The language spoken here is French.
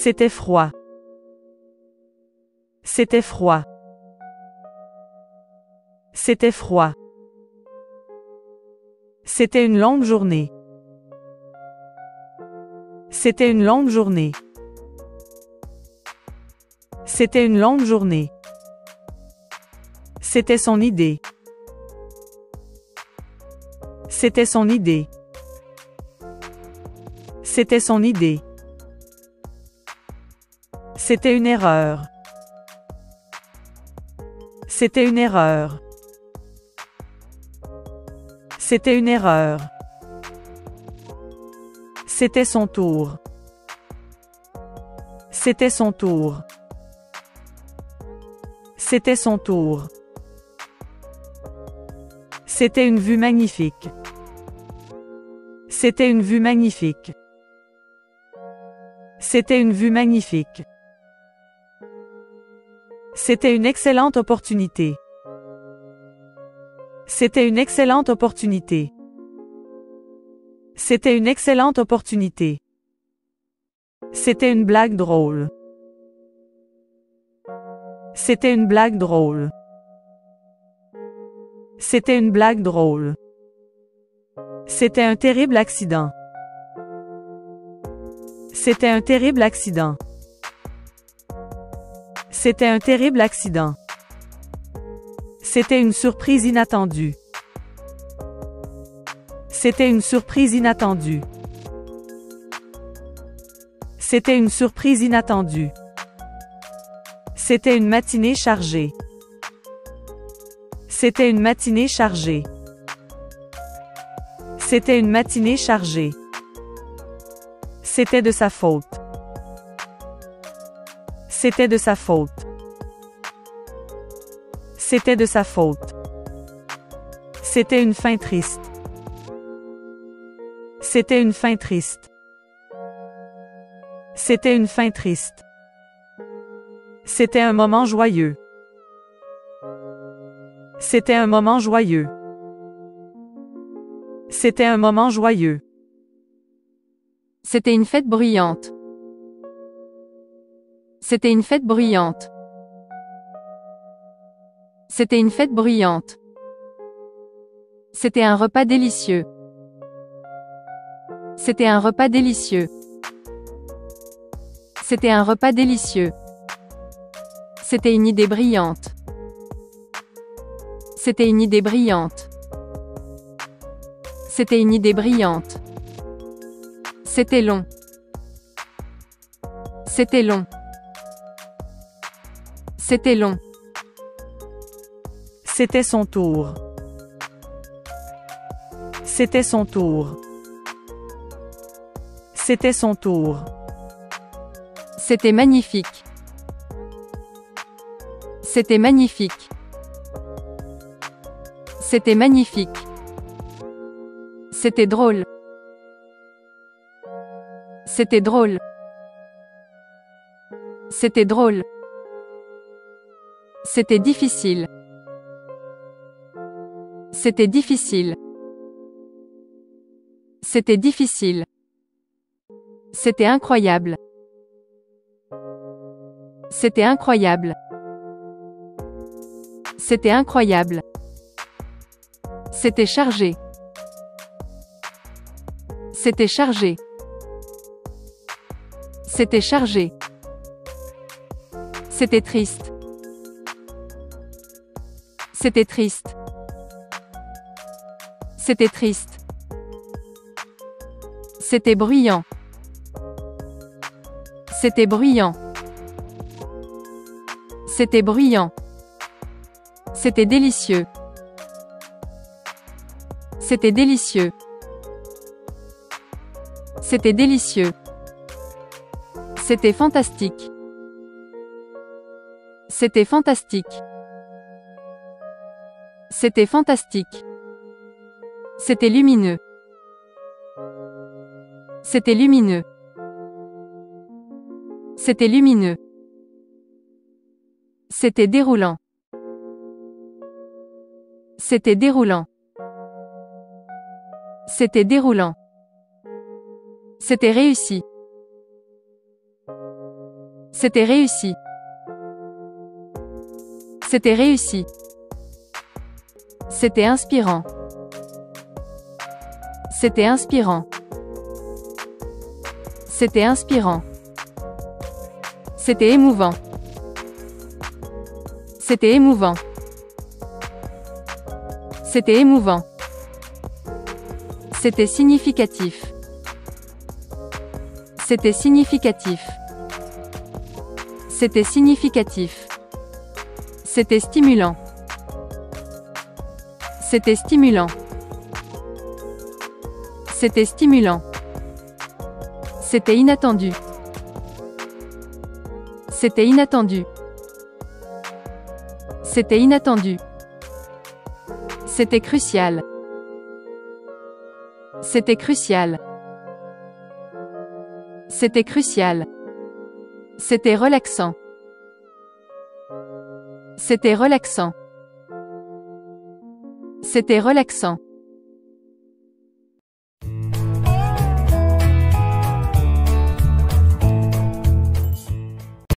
C'était froid. C'était froid. C'était froid. C'était une longue journée. C'était une longue journée. C'était une longue journée. C'était son idée. C'était son idée. C'était son idée. C'était une erreur. C'était une erreur. C'était une erreur. C'était son tour. C'était son tour. C'était son tour. C'était une vue magnifique. C'était une vue magnifique. C'était une vue magnifique. C'était une excellente opportunité. C'était une excellente opportunité. C'était une excellente opportunité. C'était une blague drôle. C'était une blague drôle. C'était une blague drôle. C'était un terrible accident. C'était un terrible accident. C'était un terrible accident. C'était une surprise inattendue. C'était une surprise inattendue. C'était une surprise inattendue. C'était une matinée chargée. C'était une matinée chargée. C'était une matinée chargée. C'était de sa faute. C'était de sa faute. C'était de sa faute. C'était une fin triste. C'était une fin triste. C'était une fin triste. C'était un moment joyeux. C'était un moment joyeux. C'était un moment joyeux. C'était une fête bruyante. C'était une fête bruyante. C'était une fête bruyante. C'était un repas délicieux. C'était un repas délicieux. C'était un repas délicieux. C'était une idée brillante. C'était une idée brillante. C'était une idée brillante. C'était long. C'était long. C'était long. C'était son tour. C'était son tour. C'était son tour. C'était magnifique. C'était magnifique. C'était magnifique. C'était drôle. C'était drôle. C'était drôle. C'était difficile. C'était difficile. C'était difficile. C'était incroyable. C'était incroyable. C'était incroyable. C'était chargé. C'était chargé. C'était chargé. C'était triste. C'était triste. C'était triste. C'était bruyant. C'était bruyant. C'était bruyant. C'était délicieux. C'était délicieux. C'était délicieux. C'était fantastique. C'était fantastique. C'était fantastique. C'était lumineux. C'était lumineux. C'était lumineux. C'était déroulant. C'était déroulant. C'était déroulant. C'était réussi. C'était réussi. C'était réussi. C'était inspirant. C'était inspirant. C'était inspirant. C'était émouvant. C'était émouvant. C'était émouvant. C'était significatif. C'était significatif. C'était significatif. C'était stimulant. C'était stimulant. C'était stimulant. C'était inattendu. C'était inattendu. C'était inattendu. C'était crucial. C'était crucial. C'était crucial. C'était relaxant. C'était relaxant. C'était relaxant.